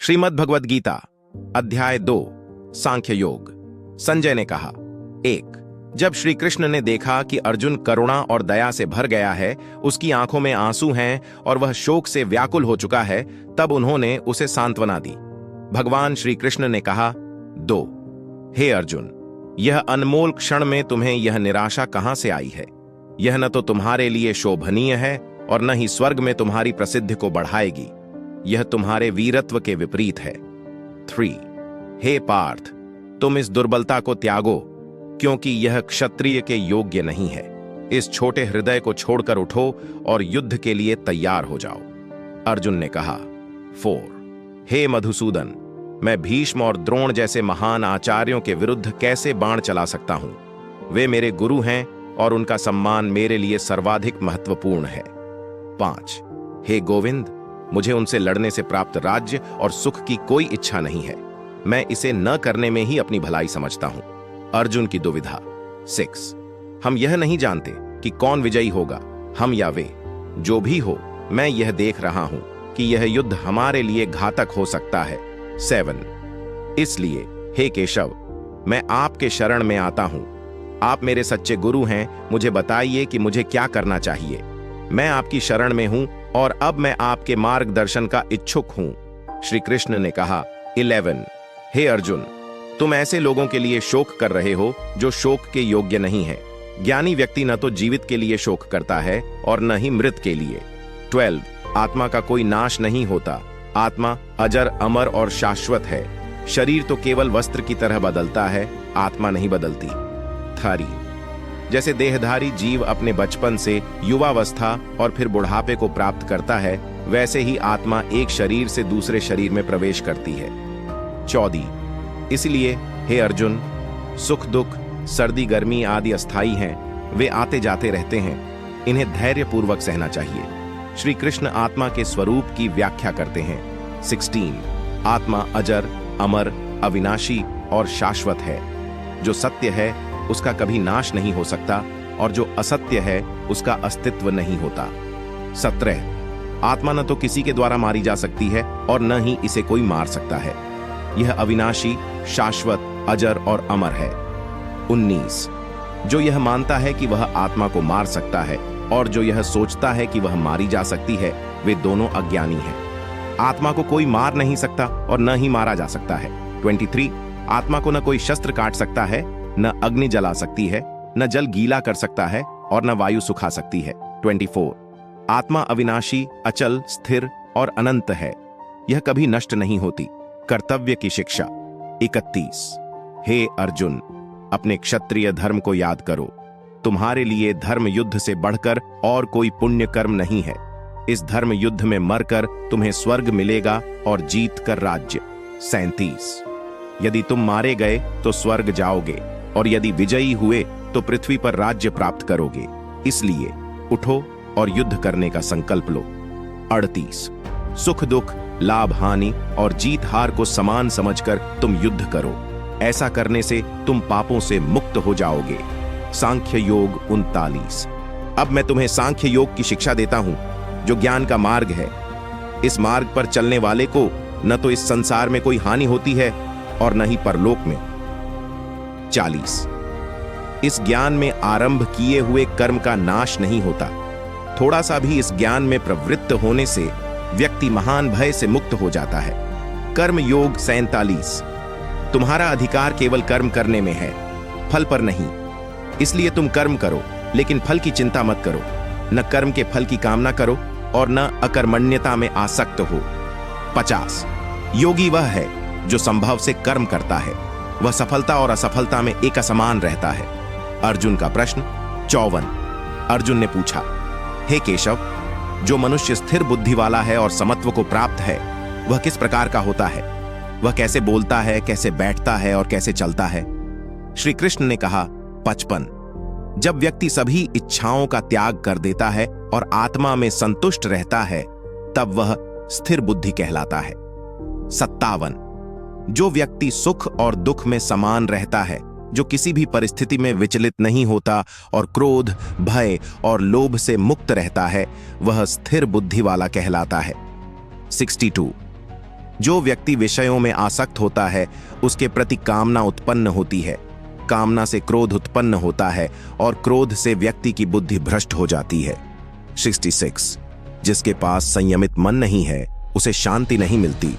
श्रीमद् भगवद गीता अध्याय 2 सांख्य योग। संजय ने कहा, 1। जब श्री कृष्ण ने देखा कि अर्जुन करुणा और दया से भर गया है, उसकी आंखों में आंसू हैं और वह शोक से व्याकुल हो चुका है, तब उन्होंने उसे सांत्वना दी। भगवान श्री कृष्ण ने कहा, 2। हे अर्जुन, यह अनमोल क्षण में तुम्हें यह निराशा कहां से आई है? यह न तो तुम्हारे लिए शोभनीय है और न ही स्वर्ग में तुम्हारी प्रसिद्धि को बढ़ाएगी। यह तुम्हारे वीरत्व के विपरीत है। 3। हे पार्थ, तुम इस दुर्बलता को त्यागो, क्योंकि यह क्षत्रिय के योग्य नहीं है। इस छोटे हृदय को छोड़कर उठो और युद्ध के लिए तैयार हो जाओ। अर्जुन ने कहा, 4। हे मधुसूदन, मैं भीष्म और द्रोण जैसे महान आचार्यों के विरुद्ध कैसे बाण चला सकता हूं? वे मेरे गुरु हैं और उनका सम्मान मेरे लिए सर्वाधिक महत्वपूर्ण है। 5। हे गोविंद, मुझे उनसे लड़ने से प्राप्त राज्य और सुख की कोई इच्छा नहीं है। मैं इसे न करने में ही अपनी भलाई समझता हूं। अर्जुन की दुविधा। 6। हम यह नहीं जानते कि कौन विजयी होगा, हम या वे। जो भी हो, मैं यह देख रहा हूं कि यह युद्ध हमारे लिए घातक हो सकता है। 7। इसलिए हे केशव, मैं आपके शरण में आता हूं। आप मेरे सच्चे गुरु हैं, मुझे बताइए कि मुझे क्या करना चाहिए। मैं आपकी शरण में हूं और अब मैं आपके मार्गदर्शन का इच्छुक हूं। श्री कृष्ण ने कहा, 11। हे अर्जुन, तुम ऐसे लोगों के लिए शोक कर रहे हो जो शोक के योग्य नहीं है। ज्ञानी व्यक्ति न तो जीवित के लिए शोक करता है और न ही मृत के लिए। 12। आत्मा का कोई नाश नहीं होता। आत्मा अजर, अमर और शाश्वत है। शरीर तो केवल वस्त्र की तरह बदलता है, आत्मा नहीं बदलती। 13। जैसे देहधारी जीव अपने बचपन से युवावस्था और फिर बुढ़ापे को प्राप्त करता है, वैसे ही आत्मा एक शरीर से दूसरे शरीर में प्रवेश करती है। 14। इसलिए हे अर्जुन, सुख दुख, सर्दी गर्मी आदि अस्थाई हैं, वे आते जाते रहते हैं। इन्हें धैर्यपूर्वक सहना चाहिए। श्री कृष्ण आत्मा के स्वरूप की व्याख्या करते हैं। 16। आत्मा अजर, अमर, अविनाशी और शाश्वत है। जो सत्य है उसका कभी नाश नहीं हो सकता और जो असत्य है उसका अस्तित्व नहीं होता। 17। आत्मा न तो किसी के द्वारा मारी जा सकती है और न ही इसे कोई मार सकता है। यह अविनाशी, शाश्वत, अजर और अमर है। 19। जो यह मानता है कि वह आत्मा को मार सकता है और जो यह सोचता है कि वह मारी जा सकती है, वे दोनों अज्ञानी हैं। आत्मा को कोई मार नहीं सकता और न ही मारा जा सकता है। 23। आत्मा को न कोई शस्त्र काट सकता है, न अग्नि जला सकती है, न जल गीला कर सकता है और न वायु सुखा सकती है। 24। आत्मा अविनाशी, अचल, स्थिर और अनंत है। यह कभी नष्ट नहीं होती। कर्तव्य की शिक्षा। 31। हे अर्जुन, अपने क्षत्रिय धर्म को याद करो। तुम्हारे लिए धर्म युद्ध से बढ़कर और कोई पुण्य कर्म नहीं है। इस धर्म युद्ध में मरकर तुम्हें स्वर्ग मिलेगा और जीत कर राज्य। 37। यदि तुम मारे गए तो स्वर्ग जाओगे और यदि विजयी हुए तो पृथ्वी पर राज्य प्राप्त करोगे। इसलिए उठो और युद्ध करने का संकल्प लो। 38। सुख दुख, लाभ हानि और जीत हार को समान समझकर तुम युद्ध करो। ऐसा करने से तुम पापों से मुक्त हो जाओगे। सांख्य योग 39। अब मैं तुम्हें सांख्य योग की शिक्षा देता हूं, जो ज्ञान का मार्ग है। इस मार्ग पर चलने वाले को न तो इस संसार में कोई हानि होती है और न ही परलोक में। 40। इस ज्ञान में आरंभ किए हुए कर्म का नाश नहीं होता। थोड़ा सा भी इस ज्ञान में प्रवृत्त होने से व्यक्ति महान भय से मुक्त हो जाता है। कर्म योग 47। तुम्हारा अधिकार केवल कर्म करने में है, फल पर नहीं। इसलिए तुम कर्म करो, लेकिन फल की चिंता मत करो। न कर्म के फल की कामना करो और न अकर्मण्यता में आसक्त हो। 50। योगी वह है जो संभव से कर्म करता है। वह सफलता और असफलता में एक असमान रहता है। अर्जुन का प्रश्न। 54। अर्जुन ने पूछा, हे केशव, जो मनुष्य स्थिर बुद्धि वाला है और समत्व को प्राप्त है, वह किस प्रकार का होता है? वह कैसे बोलता है, कैसे बैठता है और कैसे चलता है? श्री कृष्ण ने कहा, 55। जब व्यक्ति सभी इच्छाओं का त्याग कर देता है और आत्मा में संतुष्ट रहता है, तब वह स्थिर बुद्धि कहलाता है। 57। जो व्यक्ति सुख और दुख में समान रहता है, जो किसी भी परिस्थिति में विचलित नहीं होता और क्रोध, भय और लोभ से मुक्त रहता है, वह स्थिर बुद्धि वाला कहलाता है। 62। जो व्यक्ति विषयों में आसक्त होता है उसके प्रति कामना उत्पन्न होती है, कामना से क्रोध उत्पन्न होता है और क्रोध से व्यक्ति की बुद्धि भ्रष्ट हो जाती है। 66 जिसके पास संयमित मन नहीं है उसे शांति नहीं मिलती,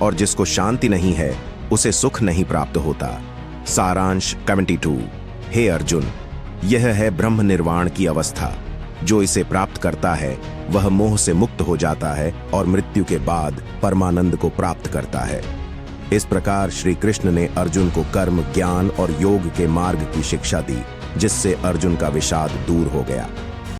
और जिसको शांति नहीं है उसे सुख नहीं प्राप्त होता। सारांश 72 हे अर्जुन, यह है ब्रह्म निर्वाण की अवस्था। जो इसे प्राप्त करता है वह मोह से मुक्त हो जाता है और मृत्यु के बाद परमानंद को प्राप्त करता है। इस प्रकार श्री कृष्ण ने अर्जुन को कर्म, ज्ञान और योग के मार्ग की शिक्षा दी, जिससे अर्जुन का विषाद दूर हो गया।